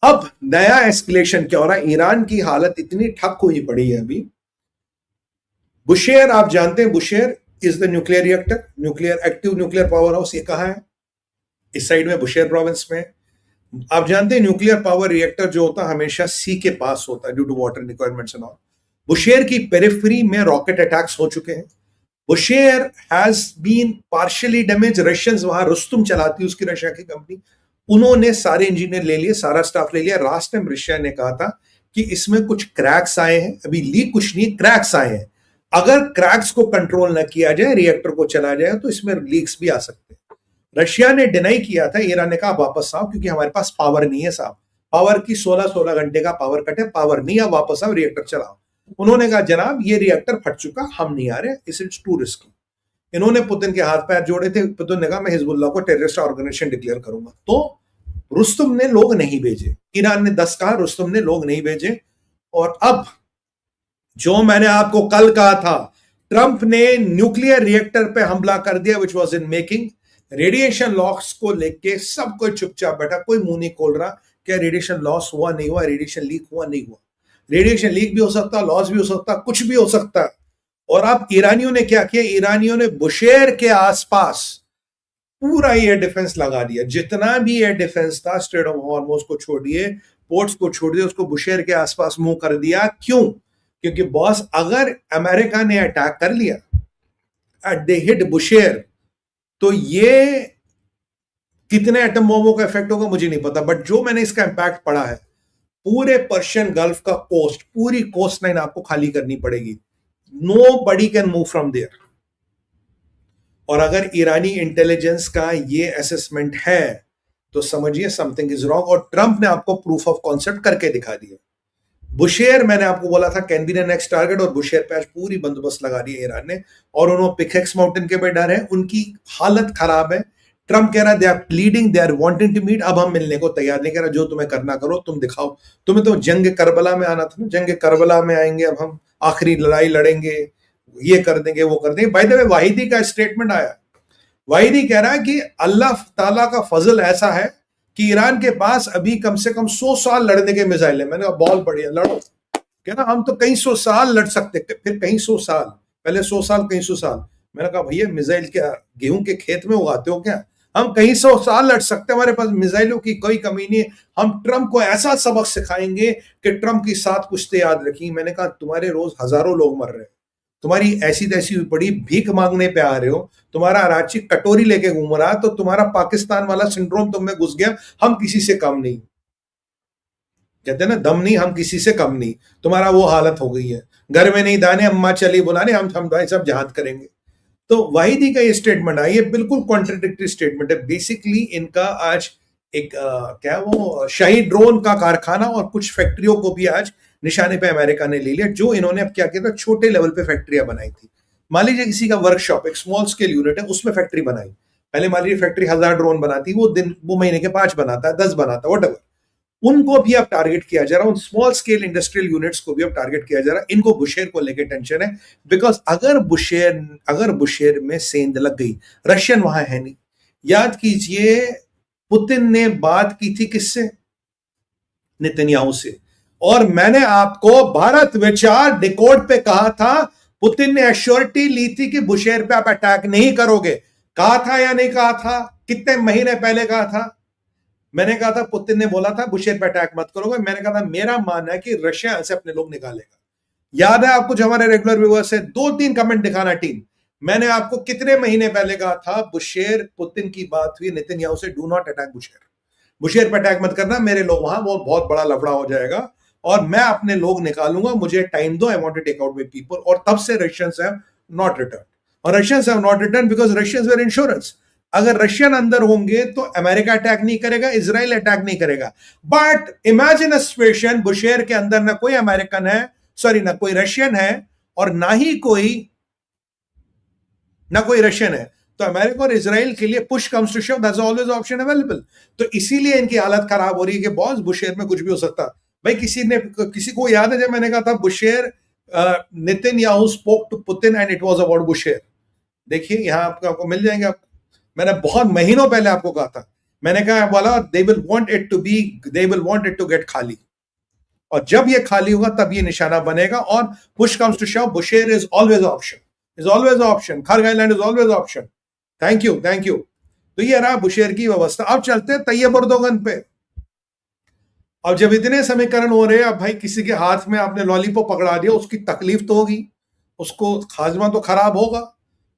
अब नया एस्केलेशन क्या हो रहा है, ईरान की हालत इतनी ठक हुई पड़ी है अभी। बुशेयर, आप जानते हैं Bushehr is the nuclear reactor, nuclear active nuclear power house, ये कहाँ है? इस साइड में बुशेयर प्रोविंस में। आप जानते हैं न्यूक्लियर पावर रिएक्टर जो होता है हमेशा सी के पास होता है due to water requirements and all. Bushehr की पेरिफेरी में रॉकेट अटैक्स हो चुके हैं। Bushehr has been partially damage. Russians वहां रुस्तुम चलाती है उसकी रशिया की कंपनी, उन्होंने सारे इंजीनियर ले लिए, सारा स्टाफ ले लिया। लास्ट टाइम रशिया ने कहा था कि इसमें कुछ क्रैक्स आए हैं, अभी लीक कुछ नहीं, क्रैक्स आए हैं। अगर क्रैक्स को कंट्रोल ना किया जाए, रिएक्टर को चला जाए, तो इसमें लीक्स भी आ सकते हैं। रशिया ने डिनाई किया था, ईरान ने कहा वापस आओ क्योंकि हमारे पास पावर नहीं है साहब, पावर की 16-16 घंटे का पावर कट है, पावर नहीं है, वापस आओ रिएक्टर चलाओ। उन्होंने कहा जनाब ये रिएक्टर फट चुका, हम नहीं आ रहे, इट्स टू रिस्की। इन्होंने पुतिन के हाथ पैर जोड़े थे, पुतिन ने कहा मैं हिजबुल्लाह को टेररिस्ट ऑर्गेनाइजेशन डिक्लेयर करूंगा। तो रुस्तुम ने लोग नहीं भेजे, ईरान ने 10 कहा, रुस्तुम ने लोग नहीं भेजे। और अब जो मैंने आपको कल कहा था, ट्रंप ने न्यूक्लियर रिएक्टर पे हमला कर दिया which was in making. Radiation loss को लेके सब कोई चुपचाप बैठा, कोई मुंह नहीं खोल रहा क्या रेडिएशन लॉस हुआ नहीं हुआ, रेडिएशन लीक हुआ नहीं हुआ। रेडिएशन लीक भी हो सकता, लॉस भी हो सकता, कुछ भी हो सकता। और अब ईरानियों ने क्या किया, ईरानियों ने बुशेयर के आसपास पूरा एयर डिफेंस लगा दिया, जितना भी एयर डिफेंस था, स्ट्रेट ऑफ हॉर्मुज को छोड़िए, पोर्ट्स को छोड़ दिया, उसको बुशेयर के आसपास मूव कर दिया। क्यों? क्योंकि बॉस अगर अमेरिका ने अटैक कर लिया, दे हिट बुशेयर, तो ये कितने एटम बॉम्बों का इफेक्ट होगा मुझे नहीं पता, बट जो मैंने इसका इंपैक्ट पढ़ा है, पूरे पर्शियन गल्फ का कोस्ट, पूरी कोस्ट लाइन आपको खाली करनी पड़ेगी। Nobody can move from there. और अगर ईरानी इंटेलिजेंस का ये असेसमेंट है तो समझिए समथिंग इज रॉन्ग। और ट्रंप ने आपको प्रूफ ऑफ कॉन्सेप्ट करके दिखा दिया। बुशेयर मैंने आपको बोला था can be the next target, और बुशेयर पे आज पूरी बंदोबस्त लगा दी है ईरान ने। और उन्होंने पिकेक्स माउंटेन के पे डर है, उनकी हालत खराब है। ट्रंप कह रहा है they are pleading, they are wanting to meet, अब हम मिलने को तैयार नहीं। कह रहा जो तुम्हें करना करो, तुम दिखाओ। तुम्हें तो जंग करबला में आना था ना, जंग करबला में आएंगे, अब हम आखिरी लड़ाई लड़ेंगे, ये कर देंगे वो कर देंगे। बाय द वे वाहिदी का स्टेटमेंट आया, वाहिदी कह रहा है कि अल्लाह ताला का फजल ऐसा है कि ईरान के पास अभी कम से कम 100 साल लड़ने के मिसाइल है। मैंने कहा बहुत बढ़िया, लड़ो। कहना हम तो कई 100 साल लड़ सकते, फिर कहीं 100 साल, पहले 100 साल कहीं 100 साल। मैंने कहा भैया मिसाइल क्या गेहूं के खेत में उगाते हो क्या? हम कहीं 100 साल लड़ सकते, हमारे पास मिसाइलों की कोई कमी नहीं है। हम ट्रंप को ऐसा सबक सिखाएंगे कि ट्रंप की 7 पुश्ते याद रखी। मैंने कहा तुम्हारे रोज हजारों लोग मर रहे हैं, तुम्हारी ऐसी तैसी हुई पड़ी, भीख मांगने पे आ रहे हो, तुम्हारा रांची कटोरी लेके घूम रहा, तो तुम्हारा पाकिस्तान वाला सिंड्रोम तुम में घुस गया, हम किसी से कम नहीं। कहते हैं ना दम नहीं, हम किसी से कम नहीं, तुम्हारा वो हालत हो गई है। घर में नहीं दाने, अम्मा चली बुलाने, हम भाई सब जहाद करेंगे। तो वाहिदी का ये स्टेटमेंट है, ये बिल्कुल कॉन्ट्रडिक्टरी स्टेटमेंट है। बेसिकली इनका आज एक क्या वो शाही ड्रोन का कारखाना और कुछ फैक्ट्रियों को भी आज निशाने पे अमेरिका ने ले लिया। जो इन्होंने अब क्या किया था, छोटे लेवल पे फैक्ट्रियां बनाई थी। मान लीजिए किसी का वर्कशॉप, एक स्मॉल स्केल यूनिट है, उसमें फैक्ट्री बनाई। पहले मान लीजिए फैक्ट्री 1000 ड्रोन बनाती, वो महीने के 5 बनाता है, 10 बनाता है, व्हाटएवर। उनको भी अब टारगेट किया जा रहा है, उन स्मॉल स्केल इंडस्ट्रियल यूनिट्स को भी अब टारगेट किया जा रहा है। इनको बुशेयर को लेकर टेंशन है, बिकॉज अगर बुशेयर में सेंध लग गई, रशियन वहां है नहीं। याद कीजिए पुतिन ने बात की थी किससे? नेतन्याहू से। और मैंने आपको भारत विचार डिकोड पे कहा था, पुतिन ने एश्योरिटी ली थी कि बुशेयर पे आप अटैक नहीं करोगे। कहा था या नहीं कहा था? कितने महीने पहले कहा था? मैंने कहा था, पुतिन ने बोला था बुशेयर पे अटैक मत करोगे। मैंने कहा था मेरा मानना है कि रशिया से अपने लोग निकालेगा। याद है आपको, जो हमारे रेगुलर व्यूअर्स है, 2-3 कमेंट दिखाना टीम। मैंने आपको कितने महीने पहले कहा था, बुशेयर पुतिन की बात हुई नेतन्याहू से, डू नॉट अटैक बुशेयर, बुशेयर पे अटैक मत करना, मेरे लोग वहां, वो बहुत बड़ा लफड़ा हो जाएगा और मैं अपने लोग निकालूंगा, मुझे टाइम दो, I want to take out my people. और तब से रशियंस हैव नॉट रिटर्न, और Russians have not return because Russians were insurance. अगर रशियन अंदर होंगे तो अमेरिका अटैक नहीं करेगा, इजराइल अटैक नहीं करेगा। बट इमेजिन अ सिचुएशन, बुशेयर के अंदर ना कोई अमेरिकन है, सॉरी ना कोई रशियन है, और ना कोई रशियन है, तो अमेरिका और इजराइल के लिए push comes to shove, that's always option available. तो इसीलिए इनकी हालत खराब हो रही है कि बॉस बुशेयर में कुछ भी हो सकता। भाई किसी को याद है जब मैंने कहा था Bushehr, Netanyahu spoke to Putin and it was about Bushehr. देखिए यहां आपको मिल जाएंगे। मैंने बहुत महीनों पहले आपको कहा था मैंने कहा बोला they will want it to get खाली, और जब ये खाली होगा तब ये निशाना बनेगा। और push comes to shove, Bushehr is always option, Kharg island is always option. Thank you, thank you. तो ये रहा बुशेर की व्यवस्था। अब चलते हैं तैयब अर्दोगन पे। अब जब इतने समीकरण हो रहे हैं, अब भाई किसी के हाथ में आपने लॉलीपॉप पकड़ा दिया, उसकी तकलीफ तो होगी, उसको खाजमा तो खराब होगा।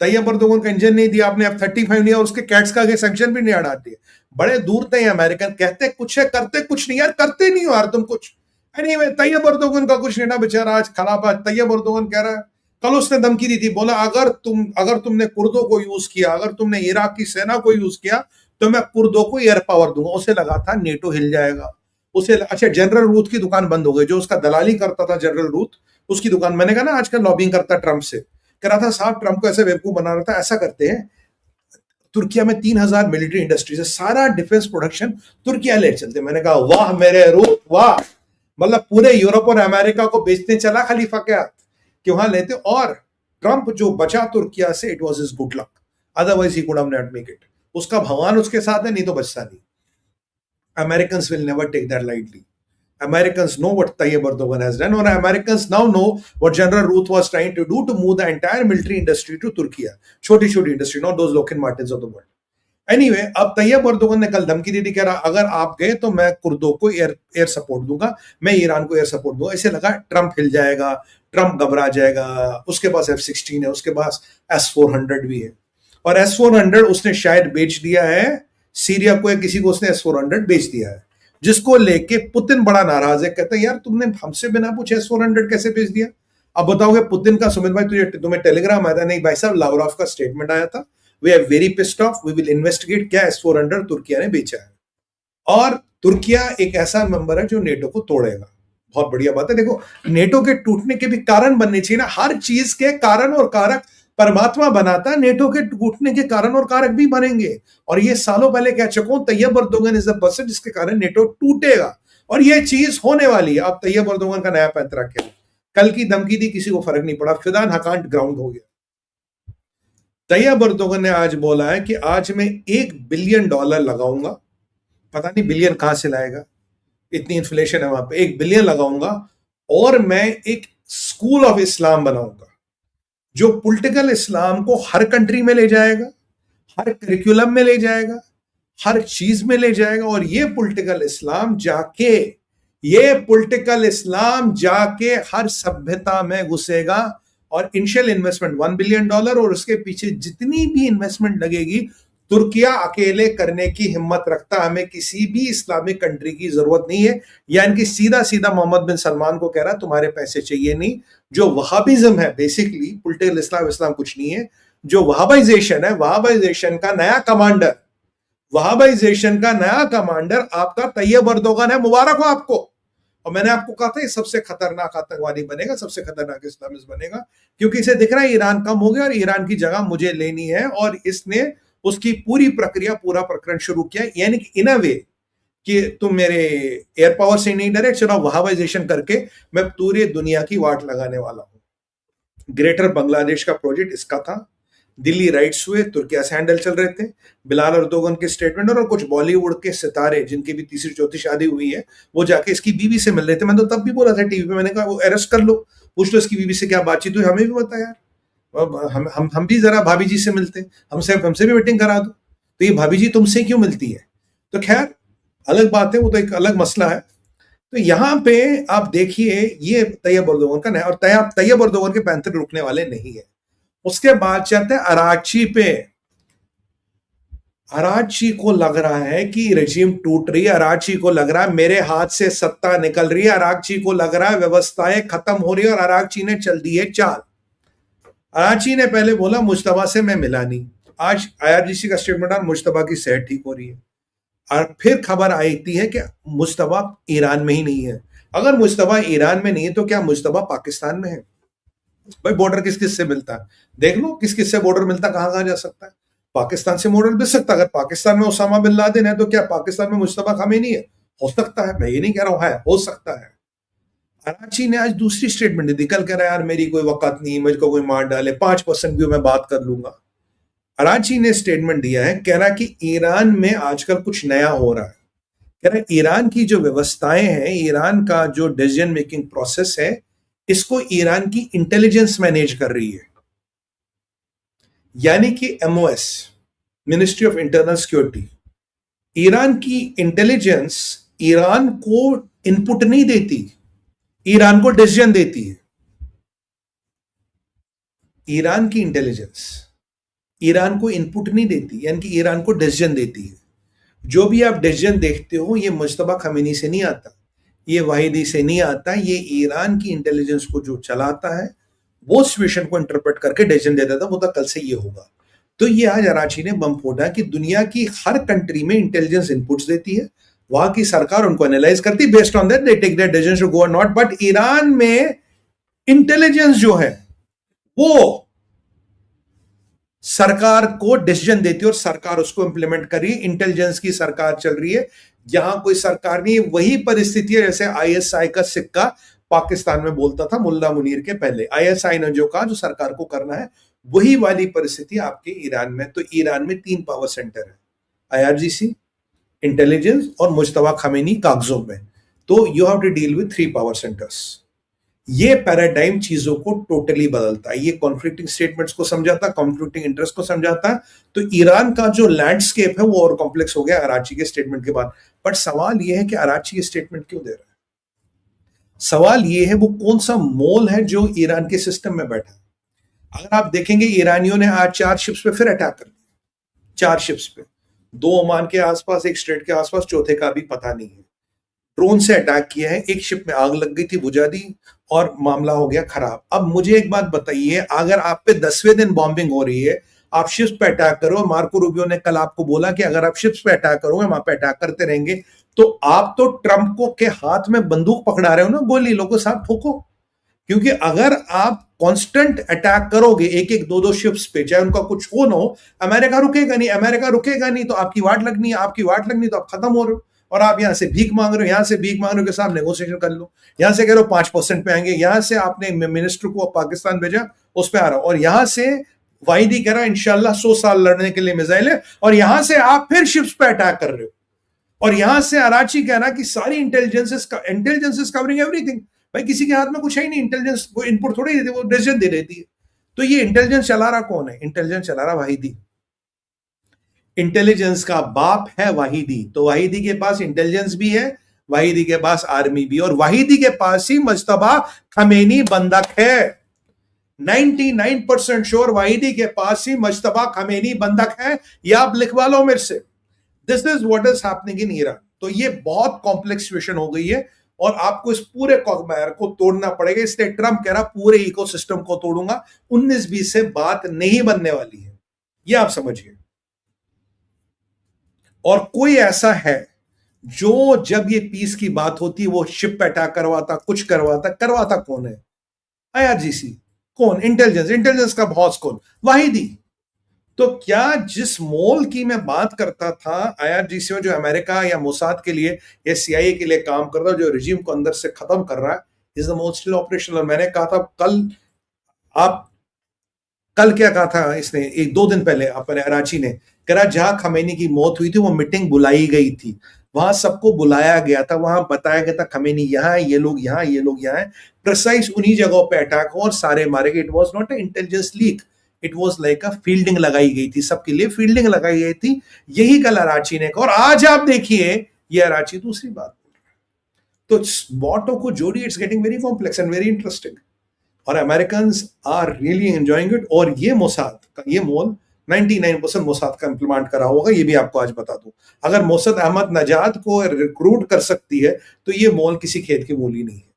तैयब अर्दोगन का इंजन नहीं दिया आपने, F-35 नहीं, और उसके कैट्स का सेंक्शन भी नहीं हटा दिए। बड़े दूर थे अमेरिकन, कहते कुछ है करते कुछ नहीं। यार करते नहीं हो यार तुम कुछ। एनीवे, तैयब अर्दोगन का कुछ नहीं ना बेचारा, आज खराब। आज तैयब अर्दोगन कह रहा है, कल उसने धमकी दी थी, बोला अगर तुमने कुर्दों को यूज किया, अगर तुमने इराक की सेना को यूज किया, तो मैं कुर्दों को एयर पावर दूंगा। उसे लगा था नेटो हिल जाएगा। उसे अच्छा, जनरल रूथ की दुकान बंद हो गई, जो उसका दलाली करता था जनरल रूथ, उसकी दुकान। मैंने कहा ना आजकल लॉबिंग करता ट्रंप से, कह रहा था साहब ट्रंप को ऐसे बेवकूफ बना रहा था। ऐसा करते हैं, तुर्किया में 3,000 मिलिट्री इंडस्ट्रीज है, सारा डिफेंस प्रोडक्शन तुर्किया ले चलते। मैंने कहा वाह मेरे रूथ वाह, मतलब पूरे यूरोप और अमेरिका को बेचने चला खलीफा के हाथ कि वहां लेते। और ट्रंप जो बचा तुर्किया से, it was his good luck, otherwise he could have not make it. उसका भगवान उसके साथ है, नहीं तो बचता नहीं। Americans will never take that lightly. Americans know what Tayyip Erdogan has done, or Americans now know what General Ruth was trying to do to move the entire military industry to Turkey. छोटी छोटी industry, not those Lockheed Martins of the world. Anyway, अब Tayyab Erdogan ने कल धमकी दी थी, कह रहा अगर आप गए तो मैं कुर्दों को एयर सपोर्ट दूंगा, मैं ईरान को एयर सपोर्ट दूंगा। इसे लगा ट्रंप हिल जाएगा, ट्रंप घबरा जाएगा। उसके पास F-16 है, उसके पास S-400 भी है, और S-400 उसने शायद बेच दिया है सीरिया को, या किसी को उसने S-400 बेच दिया है, जिसको लेके पुतिन बड़ा नाराज है। कहते हैं यार तुमने हमसे बिना पूछे S-400 कैसे बेच दिया। अब बताओगे पुतिन का, सुमित भाई तुम्हें टेलीग्राम आया था? नहीं भाई साहब, लावरोव का स्टेटमेंट आया था, we are very pissed off, we will investigate क्या S-400 तुर्किया ने बेचा है। और तुर्किया एक ऐसा मेंबर है जो नेटो को तोड़ेगा। बहुत बढ़िया बात है। देखो, नेटो के टूटने के भी कारण बनने चाहिए ना, हर चीज के कारण और कारक परमात्मा बनाता है, नेटो के टूटने के कारण और कारक भी बनेंगे। और ये सालों पहले कह चुका हूं, Tayyip Erdogan is the person जिसके कारण नेटो टूटेगा, और ये चीज होने वाली है। अब तैयब अर्दोगन का नया पैंतरा क्या, कल की धमकी दी, किसी को फर्क नहीं पड़ा, फिदान हकांट ग्राउंड हो गया। तैयब अर्दोगन ने आज बोला है कि आज मैं $1 बिलियन लगाऊंगा, पता नहीं बिलियन कहां से लाएगा, इतनी इन्फ्लेशन है वहां पे, 1 बिलियन लगाऊंगा, और मैं एक स्कूल ऑफ इस्लाम बनाऊंगा जो पॉलिटिकल इस्लाम को हर कंट्री में ले जाएगा, हर करिकुलम में ले जाएगा, हर चीज में ले जाएगा। और ये पॉलिटिकल इस्लाम जाके हर सभ्यता में घुसेगा। और इनिशियल इन्वेस्टमेंट $1 बिलियन, और उसके पीछे जितनी भी इन्वेस्टमेंट लगेगी, तुर्किया अकेले करने की हिम्मत रखता, हमें किसी भी इस्लामिक कंट्री की जरूरत नहीं है। यानी कि सीधा सीधा मोहम्मद बिन सलमान को कह रहा है तुम्हारे पैसे चाहिए नहीं। जो वहाबिज्म है, बेसिकली पॉलिटिकल इस्लाम कुछ नहीं है। जो वहाबाइजेशन है, वहाबाइजेशन का नया कमांडर आपका तैयब अर्दोगन है। मुबारक हो आपको। और मैंने आपको कहा था ये सबसे खतरनाक आतंकवादी बनेगा, सबसे खतरनाक इस्लामिस्ट बनेगा, क्योंकि इसे दिख रहा है ईरान कम हो गया और ईरान की जगह मुझे लेनी है। और इसने उसकी पूरी प्रक्रिया, पूरा प्रकरण शुरू किया। यानी कि इन अ वे कि तुम मेरे एयर पावर से नहीं डरे, चलो वहाबाइजेशन करके मैं पूरी दुनिया की वाट लगाने वाला हूं। ग्रेटर बांग्लादेश का प्रोजेक्ट इसका था। दिल्ली राइट्स हुए, तुर्किया से हैंडल चल रहे थे। बिलाल अर्दोगन के स्टेटमेंट और कुछ बॉलीवुड के सितारे जिनकी भी तीसरी चौथी शादी हुई है, वो जाके इसकी बीवी से मिल रहे थे। मैंने तो तब भी बोला था टीवी पे, मैंने कहा वो अरेस्ट कर लो, पूछ लो इसकी बीवी से क्या बातचीत हुई, हमें भी बता यार, हम भी जरा भाभी जी से मिलते, हमसे भी मीटिंग करा दो। तो ये भाभी जी तुमसे क्यों मिलती है? तो खैर अलग बात है, वो तो एक अलग मसला है। तो यहां पे आप देखिए ये तैयब अर्दोगन का नया, और तैयब अर्दोगन के पैंतरे रुकने वाले नहीं है। उसके बाद चलते हैं अराची पे। अराची को लग रहा है कि रेजिम टूट रही है, अराची को लग रहा है मेरे हाथ से सत्ता निकल रही है, अराची को लग रहा है व्यवस्थाएं खत्म हो रही है, और अराची ने चल दी है चाल। अराची ने पहले बोला मुश्तबा से मैं मिला नहीं, आज IRGC का स्टेटमेंट आ मुश्तबा की सेहत ठीक हो रही है। और फिर खबर आई थी है कि मुश्तबा ईरान में ही नहीं है। अगर मुश्तबा ईरान में नहीं है तो क्या मुश्तबा पाकिस्तान में है? भाई बॉर्डर किस किस से मिलता है, देख लो किस किस से बॉर्डर मिलता है, कहां कहां जा सकता है। पाकिस्तान से बॉर्डर मिल सकता है। अगर पाकिस्तान में उसामा बिन लादेन है तो क्या पाकिस्तान में मुश्तबा खामेनी है? हो सकता है, मैं ये नहीं कह रहा हूं, है, हो सकता है। कराची ने आज दूसरी स्टेटमेंट दी, कल कह रहा है यार मेरी कोई वक़्त नहीं, मुझको कोई मार डाले, 5% भी मैं बात कर लूंगा। अराची ने स्टेटमेंट दिया है, कह रहा कि ईरान में आजकल कुछ नया हो रहा है। कह रहा ईरान की जो व्यवस्थाएं हैं, ईरान का जो डिसीजन मेकिंग प्रोसेस है, इसको ईरान की इंटेलिजेंस मैनेज कर रही है। यानी कि MOS, ministry of internal security, Iran की इंटेलिजेंस ईरान को इनपुट नहीं देती, ईरान को डिसीजन देती है। ईरान की इंटेलिजेंस ईरान को इनपुट नहीं देती, यानी कि ईरान को डिसीजन देती है। जो भी आप डिसीजन देखते हो, ये मुज्तबा खमीनी से नहीं आता, ये वाहिदी से नहीं आता, ये ईरान की इंटेलिजेंस को जो चलाता है वो सिचुएशन को इंटरप्रेट करके डिसीजन देता था, वो तो कल से ये होगा। तो ये आज अराची ने बम फोड़ा कि दुनिया की हर कंट्री में इंटेलिजेंस इनपुट्स देती है, वहां की सरकार उनको एनालाइज करती है, based on that they take that decision to go और नॉट। बट ईरान में इंटेलिजेंस जो है वो सरकार को डिसीजन देती है और सरकार उसको इंप्लीमेंट कर रही है। इंटेलिजेंस की सरकार चल रही है, यहां कोई सरकार नहीं। वही परिस्थिति है जैसे आईएसआई का सिक्का पाकिस्तान में बोलता था मुल्ला मुनीर के पहले। आईएसआई ने जो कहा जो सरकार को करना है, वही वाली परिस्थिति आपके ईरान में। तो ईरान में 3 पावर सेंटर है, आईआरजीसी, इंटेलिजेंस और मुज्तबा खमीनी कागजों में। तो you have to deal with 3 power centres. ये पैराडाइम चीजों को टोटली बदलता है, ये कॉन्फ्लिक्टिंग स्टेटमेंट्स को समझाता, कॉन्फ्लिक्टिंग इंटरेस्ट को समझाता है। तो ईरान का जो लैंडस्केप है वो और कॉम्प्लेक्स हो गया अराची के स्टेटमेंट के बाद। बट सवाल ये है कि अराची ये स्टेटमेंट क्यों दे रहा है? सवाल ये है वो कौन सा मोल है जो ईरान के सिस्टम में बैठा है। अगर आप देखेंगे, ईरानियों ने आज 4 शिप्स पे फिर अटैक कर दिया, 4 शिप्स पे, 2 ओमान के आसपास, एक स्ट्रेट के आसपास, चौथे का भी पता नहीं है। ड्रोन से अटैक किया है, एक शिप में आग लग गई थी, बुझा दी और मामला हो गया खराब। अब मुझे एक बात बताइए, अगर आप पे 10वें दिन बॉम्बिंग हो रही है, आप शिप्स पे अटैक करो, मार्को रूबियो ने कल आपको बोला कि अगर आप शिप्स पे अटैक करोगे, वहां पे अटैक करते रहेंगे, तो आप तो ट्रंप को के हाथ में बंदूक पकड़ा रहे हो ना, गोली लोगों साथ ठोको। क्योंकि अगर आप कांस्टेंट अटैक करोगे एक एक 2-2 शिप्स पे, चाहे उनका कुछ हो ना हो, अमेरिका रुकेगा नहीं, अमेरिका रुकेगा नहीं तो आपकी वाट लगनी है, आपकी वाट लगनी तो आप खत्म हो रहे हो। और आप यहां से भीख मांग रहे हो, यहां से भीख मांग रहे हो कि साहब नेगोशिएशन कर लो, यहां से कह रहे हो 5% पे आएंगे, यहां से आपने मिनिस्टर को पाकिस्तान भेजा, उस पे आ रहा हो, और यहां से वाहिदी कह रहा है इंशाल्लाह 100 साल लड़ने के लिए मिसाइल है, और यहां से आप फिर शिप्स पे अटैक कर रहे हो। और यहां से अराची कह रहा कि सारी इंटेलिजेंस कवरिंग एवरीथिंग। भाई किसी के हाथ में कुछ है ही नहीं, इंटेलिजेंस वो इनपुट थोड़ी देती, वो डिसीजन दे देती है। तो ये इंटेलिजेंस चला रहा कौन है? इंटेलिजेंस चला रहा वाहिदी। इंटेलिजेंस का बाप है वाहिदी, तो वाहिदी के पास इंटेलिजेंस भी है, वाहिदी के पास आर्मी भी, और वाहिदी के पास ही मुज्तबा खमीनी बंधक है। 99% श्योर वाहिदी के पास ही मुज्तबा खमीनी बंधक है। ये आप लिखवा लो मेरे से। This is what is happening in Iran. तो ये बहुत कॉम्प्लेक्स सिचुएशन हो गई है और आपको इस पूरे कॉकमायर को तोड़ना पड़ेगा। इसलिए ट्रंप कह रहा पूरे इकोसिस्टम को तोड़ूंगा। 19-20 से बात नहीं बनने वाली है, ये आप समझिए। और कोई ऐसा है जो जब ये पीस की बात होती है वो शिप पे अटैक करवाता, कुछ करवाता कौन है? आईआरजीसी। कौन? इंटेलिजेंस का बॉस कौन? वाहिदी। तो क्या जिस मोल की मैं बात करता था आईआरजीसी में, जो अमेरिका या मोसाद के लिए या सीआईए के लिए काम कर रहा है, जो रिजीम को अंदर से खत्म कर रहा है, is the most still operational. मैंने कहा था कल क्या कहा था इसने, 1-2 दिन पहले अपने अराची ने कहा जहां खमेनी की मौत हुई थी वो मीटिंग बुलाई गई थी, वहां सबको बुलाया गया था, वहां बताया गया था खमेनी यहां है, ये लोग यहां, ये लोग यहां है, प्रिसाइज उन्हीं जगहों पे अटैक हो और सारे मारे गए। It was not a intelligence leak, it was like a fielding लगाई गई थी, सबके लिए फील्डिंग लगाई गई थी। यही कल अराची ने कहा, और आज आप देखिए ये अराची दूसरी बात बोल रहा है। तो बातों को जोड़ी, it's getting very complex and very interesting, और American are really enjoying it. और ये मोसाद का ये मोल 99% मोसाद का इंप्लीमेंट करा होगा, ये भी आपको आज बता दूं। अगर मोसद अहमद नजाद को रिक्रूट कर सकती है तो ये मोल किसी खेत की मूली नहीं है।